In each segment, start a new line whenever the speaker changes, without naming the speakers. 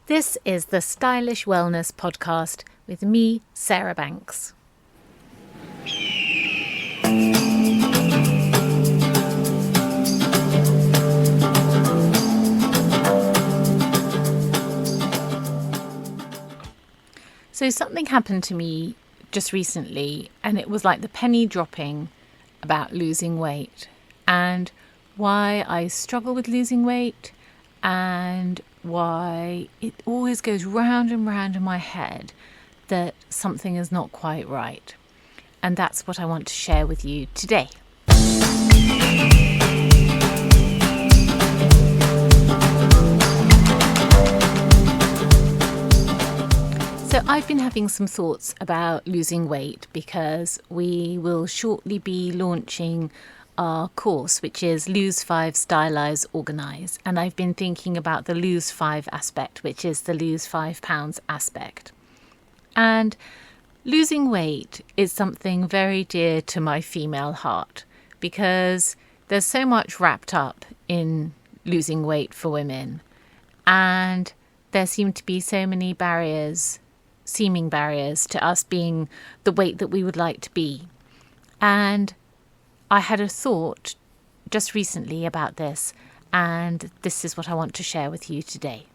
This is the Stylish Wellness Podcast with me, Sarah Banks. So something happened to me just recently, and it was like the penny dropping about losing weight and why I struggle with losing weight and why it always goes round and round in my head that something is not quite right. And that's what I want to share with you today. So I've been having some thoughts about losing weight because we will shortly be launching our course, which is Lose 5, Stylize, Organise. And I've been thinking about the lose 5 aspect, which is the lose 5 pounds aspect. And losing weight is something very dear to my female heart because there's so much wrapped up in losing weight for women. And there seem to be so many seeming barriers to us being the weight that we would like to be. And I had a thought just recently about this, and this is what I want to share with you today.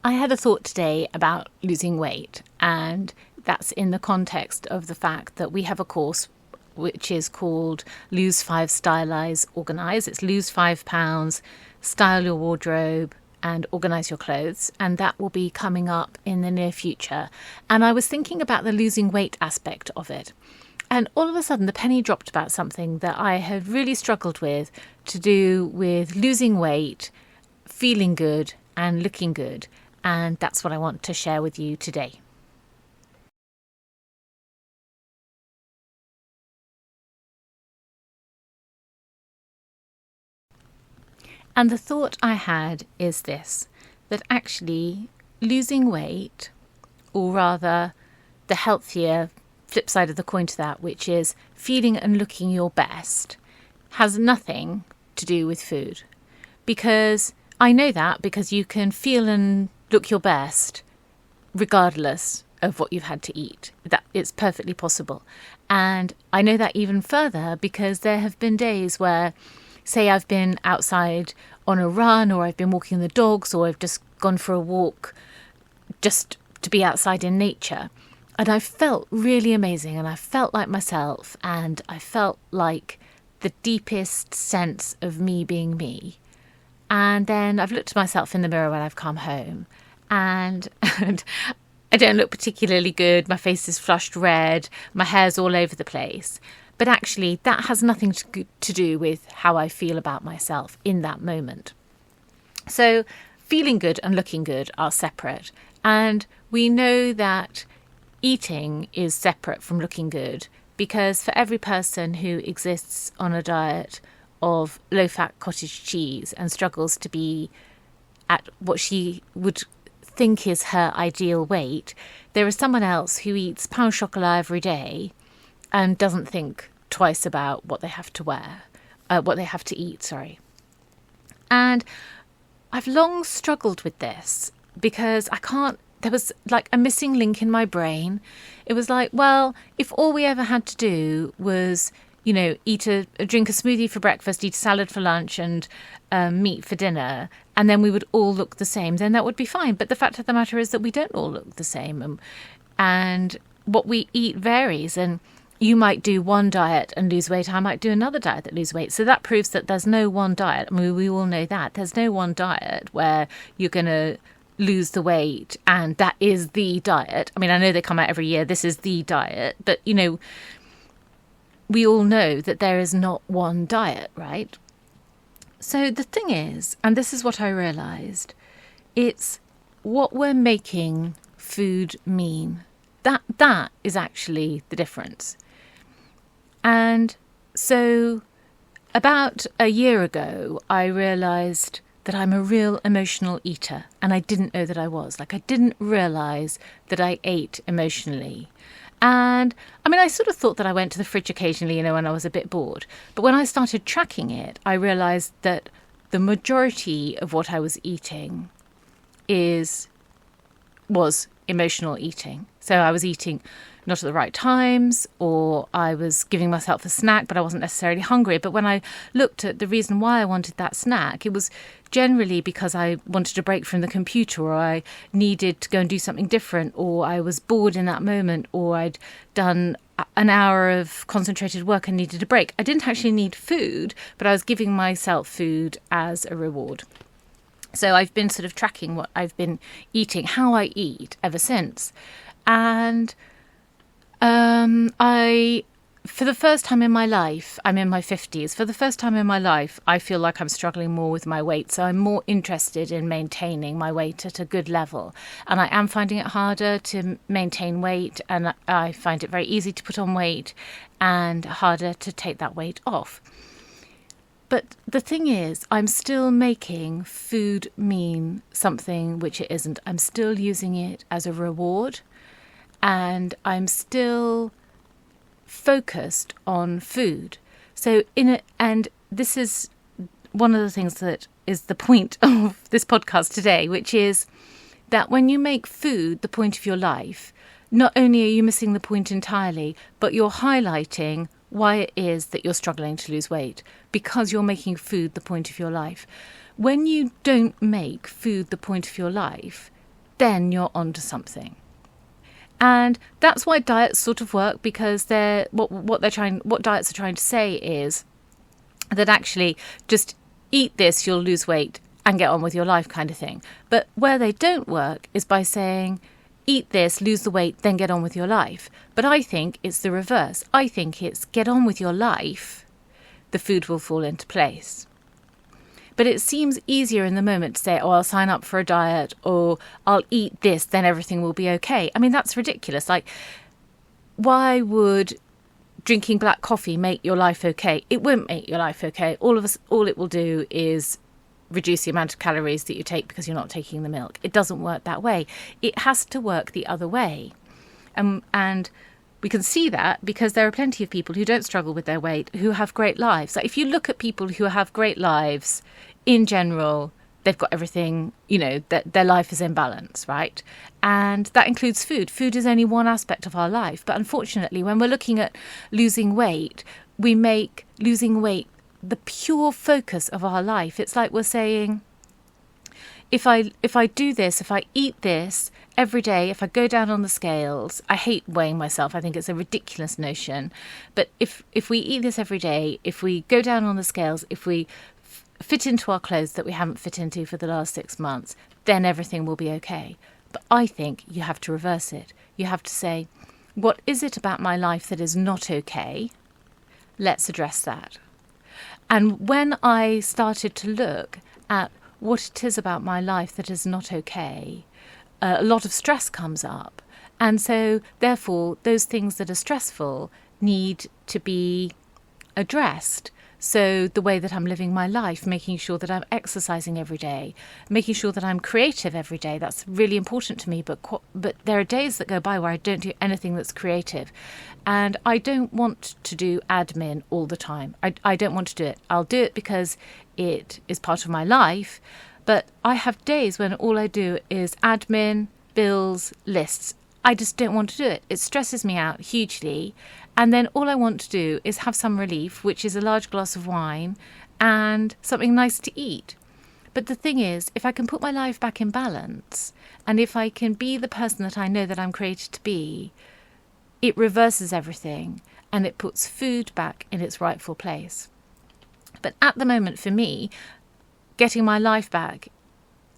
I had a thought today about losing weight, and that's in the context of the fact that we have a course which is called Lose 5, Stylize, Organise. It's lose 5 pounds, style your wardrobe and organise your clothes, and that will be coming up in the near future. And I was thinking about the losing weight aspect of it, and all of a sudden the penny dropped about something that I had really struggled with to do with losing weight, feeling good and looking good, and that's what I want to share with you today. And the thought I had is this, that actually losing weight, or rather the healthier flip side of the coin to that, which is feeling and looking your best, has nothing to do with food. Because I know that because you can feel and look your best regardless of what you've had to eat. That it's perfectly possible. And I know that even further because there have been days where, say I've been outside on a run, or I've been walking the dogs, or I've just gone for a walk just to be outside in nature. And I felt really amazing, and I felt like myself, and I felt like the deepest sense of me being me. And then I've looked at myself in the mirror when I've come home, and I don't look particularly good. My face is flushed red, my hair's all over the place. But actually, that has nothing to do with how I feel about myself in that moment. So feeling good and looking good are separate. And we know that eating is separate from looking good because for every person who exists on a diet of low-fat cottage cheese and struggles to be at what she would think is her ideal weight, there is someone else who eats pain au chocolat every day and doesn't think twice about what they have to eat. And I've long struggled with this because there was like a missing link in my brain. It was like, well, if all we ever had to do was, drink a smoothie for breakfast, eat a salad for lunch and meat for dinner, and then we would all look the same, then that would be fine. But the fact of the matter is that we don't all look the same, and what we eat varies. And you might do one diet and lose weight. I might do another diet that lose weight. So that proves that there's no one diet. I mean, we all know that. There's no one diet where you're going to lose the weight and that is the diet. I mean, I know they come out every year, this is the diet. But, we all know that there is not one diet, right? So the thing is, and this is what I realised, it's what we're making food mean. That is actually the difference. And so about a year ago, I realised that I'm a real emotional eater, and I didn't know that I was. I didn't realise that I ate emotionally. And I mean, I sort of thought that I went to the fridge occasionally, when I was a bit bored. But when I started tracking it, I realised that the majority of what I was eating was emotional eating. So I was eating not at the right times, or I was giving myself a snack, but I wasn't necessarily hungry. But when I looked at the reason why I wanted that snack, it was generally because I wanted a break from the computer, or I needed to go and do something different, or I was bored in that moment, or I'd done an hour of concentrated work and needed a break. I didn't actually need food, but I was giving myself food as a reward. So I've been sort of tracking what I've been eating, how I eat ever since. And for the first time in my life, I'm in my 50s, for the first time in my life, I feel like I'm struggling more with my weight. So I'm more interested in maintaining my weight at a good level. And I am finding it harder to maintain weight, and I find it very easy to put on weight and harder to take that weight off. But the thing is, I'm still making food mean something which it isn't. I'm still using it as a reward, and I'm still focused on food. So and this is one of the things that is the point of this podcast today, which is that when you make food the point of your life, not only are you missing the point entirely, but you're highlighting why it is that you're struggling to lose weight, because you're making food the point of your life. When you don't make food the point of your life, then you're onto something. And that's why diets sort of work, because what diets are trying to say is that actually just eat this, you'll lose weight and get on with your life kind of thing. But where they don't work is by saying, eat this, lose the weight, then get on with your life. But I think it's the reverse. I think it's get on with your life, the food will fall into place. But it seems easier in the moment to say, oh, I'll sign up for a diet, or I'll eat this, then everything will be okay. I mean, that's ridiculous. Like, why would drinking black coffee make your life okay? It won't make your life okay. All it will do is reduce the amount of calories that you take because you're not taking the milk. It doesn't work that way. It has to work the other way. And we can see that because there are plenty of people who don't struggle with their weight, who have great lives. Like, if you look at people who have great lives, in general, they've got everything, their life is in balance, right? And that includes food. Food is only one aspect of our life. But unfortunately, when we're looking at losing weight, we make losing weight the pure focus of our life. It's like we're saying, if I do this, if I eat this every day, if I go down on the scales, I hate weighing myself. I think it's a ridiculous notion. But if we eat this every day, if we go down on the scales, if we fit into our clothes that we haven't fit into for the last 6 months, then everything will be okay. But I think you have to reverse it. You have to say, what is it about my life that is not okay? Let's address that. And when I started to look at what it is about my life that is not okay, a lot of stress comes up. And so, therefore, those things that are stressful need to be addressed. So the way that I'm living my life, making sure that I'm exercising every day, making sure that I'm creative every day, that's really important to me. But there are days that go by where I don't do anything that's creative. And I don't want to do admin all the time. I don't want to do it. I'll do it because it is part of my life. But I have days when all I do is admin, bills, lists. I just don't want to do it. It stresses me out hugely. And then all I want to do is have some relief, which is a large glass of wine and something nice to eat. But the thing is, if I can put my life back in balance, and if I can be the person that I know that I'm created to be, it reverses everything and it puts food back in its rightful place. But at the moment, for me, getting my life back,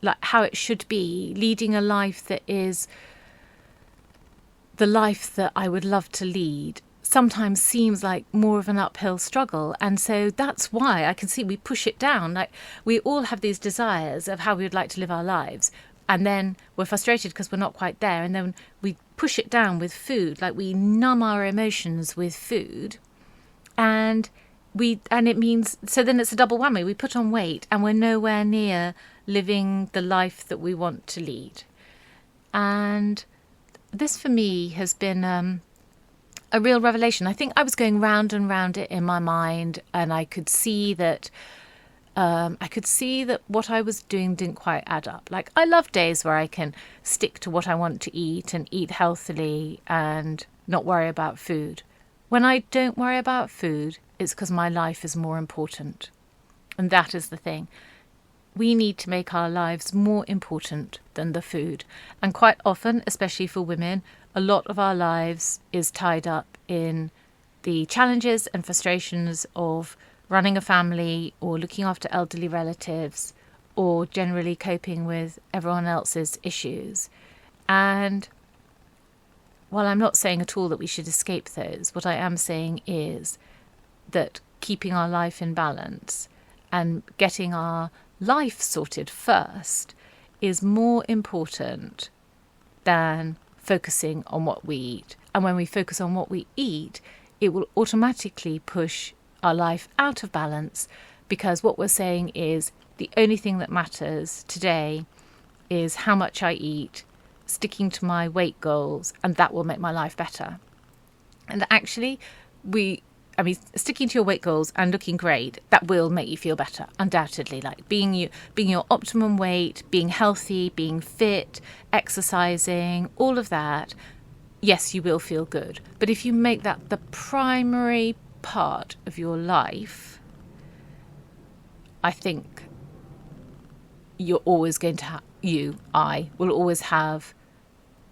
like how it should be, leading a life that is the life that I would love to lead, sometimes seems like more of an uphill struggle. And so that's why I can see we push it down. Like, we all have these desires of how we would like to live our lives, and then we're frustrated because we're not quite there, and then we push it down with food. Like, we numb our emotions with food, and it means, so then it's a double whammy. We put on weight and we're nowhere near living the life that we want to lead. And this for me has been a real revelation. I think I was going round and round it in my mind, and I could see that what I was doing didn't quite add up. Like, I love days where I can stick to what I want to eat and eat healthily and not worry about food. When I don't worry about food, it's because my life is more important. And that is the thing. We need to make our lives more important than the food. And quite often, especially for women, a lot of our lives is tied up in the challenges and frustrations of running a family or looking after elderly relatives or generally coping with everyone else's issues. And while I'm not saying at all that we should escape those, what I am saying is that keeping our life in balance and getting our life sorted first is more important than focusing on what we eat. And when we focus on what we eat, it will automatically push our life out of balance, because what we're saying is the only thing that matters today is how much I eat, sticking to my weight goals, and that will make my life better. And actually, sticking to your weight goals and looking great, that will make you feel better, undoubtedly. Like being your optimum weight, being healthy, being fit, exercising, all of that, yes, you will feel good. But if you make that the primary part of your life, I think you're always going to I will always have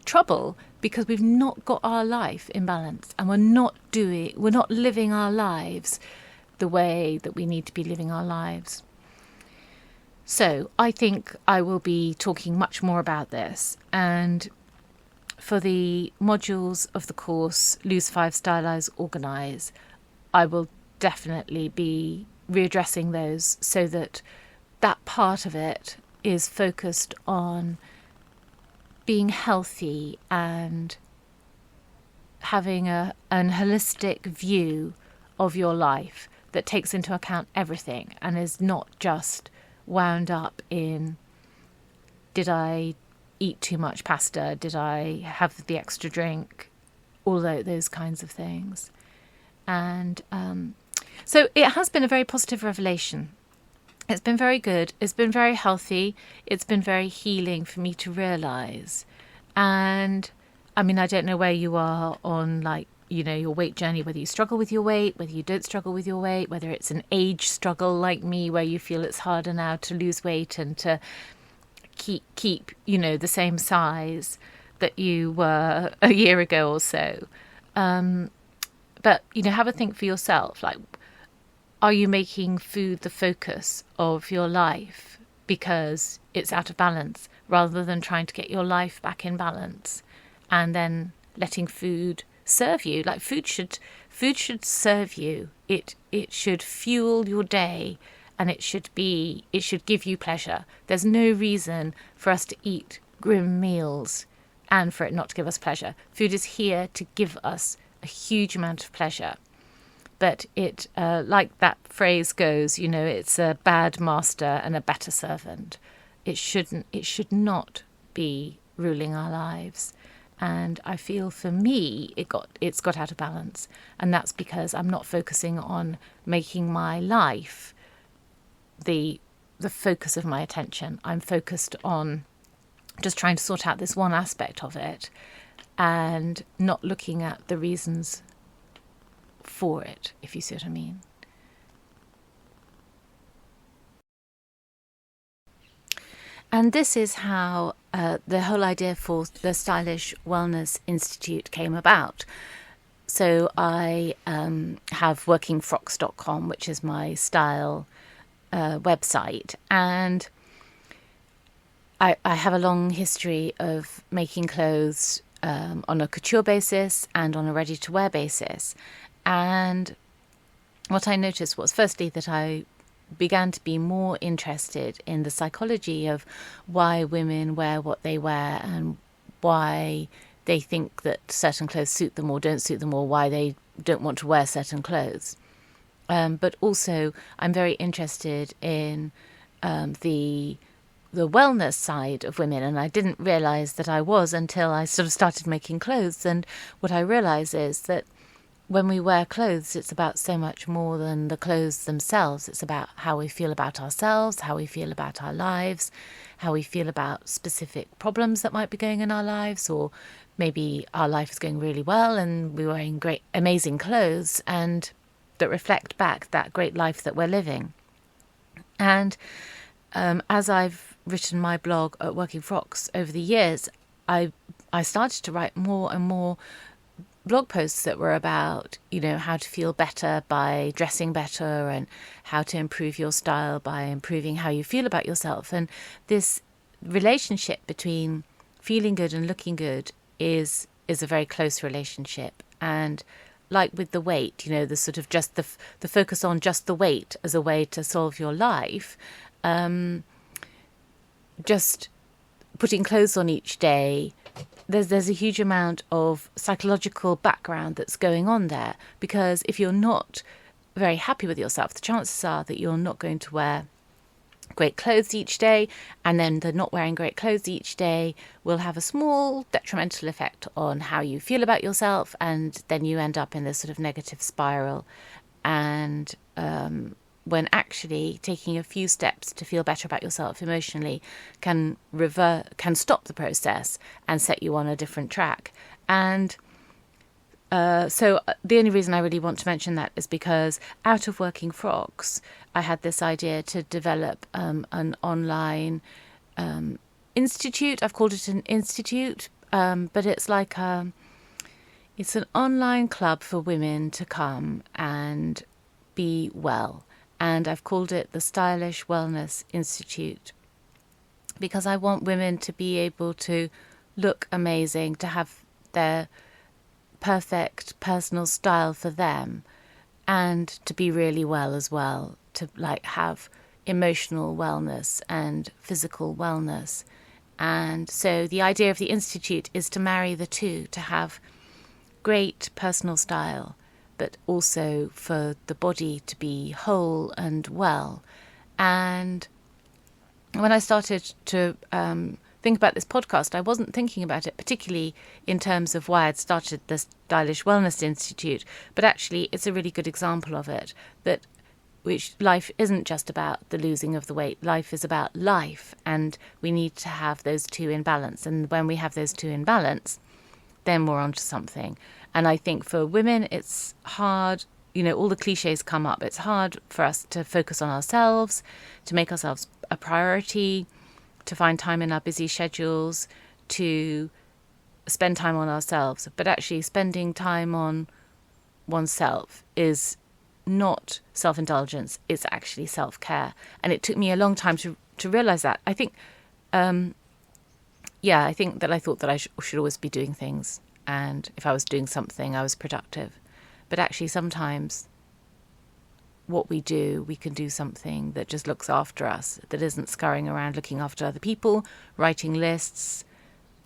trouble, because we've not got our life in balance, and we're not living our lives the way that we need to be living our lives. So I think I will be talking much more about this, and for the modules of the course Lose 5, Stylize, Organize, I will definitely be readdressing those so that that part of it is focused on being healthy and having an holistic view of your life that takes into account everything and is not just wound up in, did I eat too much pasta? Did I have the extra drink? All those kinds of things. And so it has been a very positive revelation. It's been very good. It's been very healthy. It's been very healing for me to realise. And I mean, I don't know where you are on, like, you know, your weight journey, whether you struggle with your weight, whether you don't struggle with your weight, whether it's an age struggle like me where you feel it's harder now to lose weight and to keep the same size that you were a year ago or so. But, have a think for yourself. Like, are you making food the focus of your life because it's out of balance, rather than trying to get your life back in balance and then letting food serve you? Like, food should serve you. It should fuel your day, and it should give you pleasure. There's no reason for us to eat grim meals and for it not to give us pleasure. Food is here to give us a huge amount of pleasure. But it, like that phrase goes, it's a bad master and a better servant. It should not be ruling our lives. And I feel for me, it's got out of balance. And that's because I'm not focusing on making my life the focus of my attention. I'm focused on just trying to sort out this one aspect of it and not looking at the reasons for it, if you see what I mean. And this is how the whole idea for the Stylish Wellness Institute came about. So I have workingfrocks.com, which is my style website, and I have a long history of making clothes on a couture basis and on a ready-to-wear basis. And what I noticed was, firstly, that I began to be more interested in the psychology of why women wear what they wear and why they think that certain clothes suit them or don't suit them, or why they don't want to wear certain clothes. But also, I'm very interested in the wellness side of women, and I didn't realise that I was until I sort of started making clothes. And what I realise is that when we wear clothes, it's about so much more than the clothes themselves. It's about how we feel about ourselves, how we feel about our lives, how we feel about specific problems that might be going in our lives, or maybe our life is going really well and we're wearing great, amazing clothes and that reflect back that great life that we're living. And as I've written my blog at Working Frocks over the years, I started to write more and more blog posts that were about, how to feel better by dressing better and how to improve your style by improving how you feel about yourself. And this relationship between feeling good and looking good is a very close relationship. And like with the weight, the sort of just the focus on just the weight as a way to solve your life, just putting clothes on each day, there's a huge amount of psychological background that's going on there, because if you're not very happy with yourself, the chances are that you're not going to wear great clothes each day, and then the not wearing great clothes each day will have a small detrimental effect on how you feel about yourself, and then you end up in this sort of negative spiral. And when actually taking a few steps to feel better about yourself emotionally can stop the process and set you on a different track. And so the only reason I really want to mention that is because out of Working Frocks, I had this idea to develop an online institute. I've called it an institute, but it's like it's an online club for women to come and be well. And I've called it the Stylish Wellness Institute because I want women to be able to look amazing, to have their perfect personal style for them, and to be really well as well, to have emotional wellness and physical wellness. And so the idea of the Institute is to marry the two, to have great personal style, but also for the body to be whole and well. And when I started to think about this podcast, I wasn't thinking about it particularly in terms of why I'd started the Stylish Wellness Institute, but actually it's a really good example of it, that which life isn't just about the losing of the weight. Life is about life, and we need to have those two in balance. And when we have those two in balance, then we're onto something. And I think for women, it's hard, all the cliches come up. It's hard for us to focus on ourselves, to make ourselves a priority, to find time in our busy schedules, to spend time on ourselves. But actually spending time on oneself is not self-indulgence, it's actually self-care. And it took me a long time to realise that. I think, I think that I thought that I should always be doing things. And if I was doing something, I was productive. But actually, sometimes what we do, we can do something that just looks after us, that isn't scurrying around looking after other people, writing lists,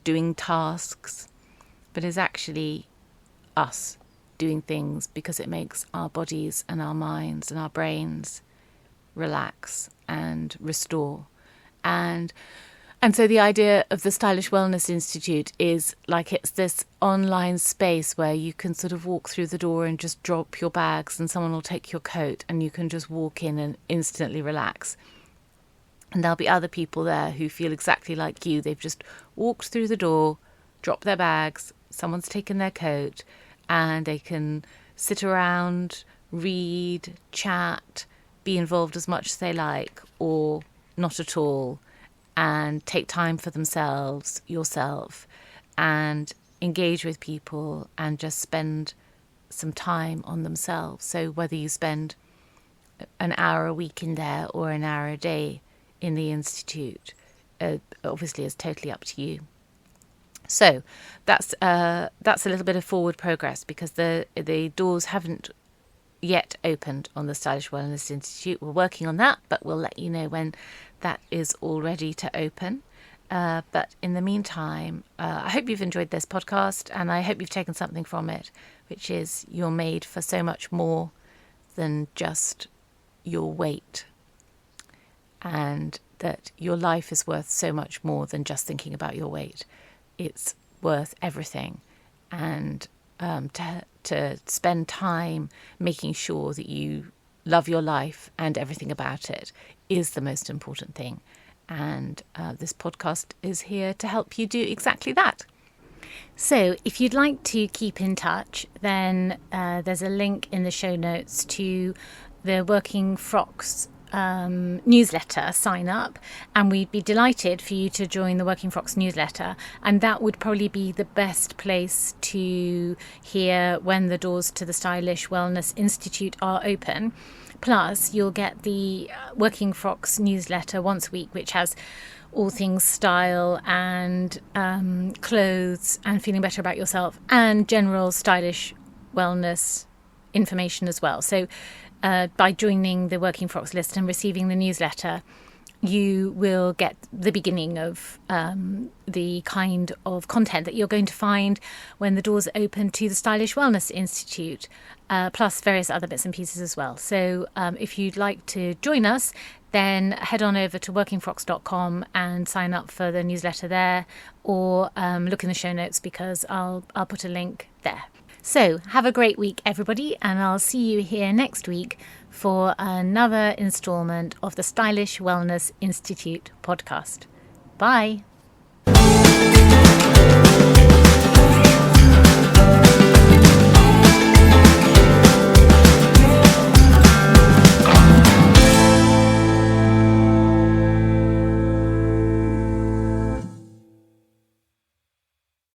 doing tasks, but is actually us doing things because it makes our bodies and our minds and our brains relax and restore. And so the idea of the Stylish Wellness Institute is it's this online space where you can sort of walk through the door and just drop your bags and someone will take your coat and you can just walk in and instantly relax. And there'll be other people there who feel exactly like you. They've just walked through the door, dropped their bags, someone's taken their coat, and they can sit around, read, chat, be involved as much as they like, or not at all, and take time for themselves, yourself, and engage with people and just spend some time on themselves. So whether you spend an hour a week in there or an hour a day in the Institute, obviously is totally up to you. So that's a little bit of forward progress, because the doors haven't yet opened on the Stylish Wellness Institute. We're working on that, but we'll let you know when that is all ready to open. But in the meantime, I hope you've enjoyed this podcast, and I hope you've taken something from it, which is you're made for so much more than just your weight, and that your life is worth so much more than just thinking about your weight. It's worth everything, and to spend time making sure that you love your life and everything about it is the most important thing. And this podcast is here to help you do exactly that. So if you'd like to keep in touch, then there's a link in the show notes to the Working Frocks newsletter. Sign up, and we'd be delighted for you to join the Working Frocks newsletter, and that would probably be the best place to hear when the doors to the Stylish Wellness Institute are open. Plus, you'll get the Working Frocks newsletter once a week, which has all things style and clothes and feeling better about yourself and general stylish wellness information as well. So by joining the Working Frocks list and receiving the newsletter, you will get the beginning of the kind of content that you're going to find when the doors open to the Stylish Wellness Institute, plus various other bits and pieces as well. So if you'd like to join us, then head on over to workingfrocks.com and sign up for the newsletter there, or look in the show notes because I'll put a link there. So have a great week, everybody, and I'll see you here next week for another instalment of the Stylish Wellness Institute podcast. Bye.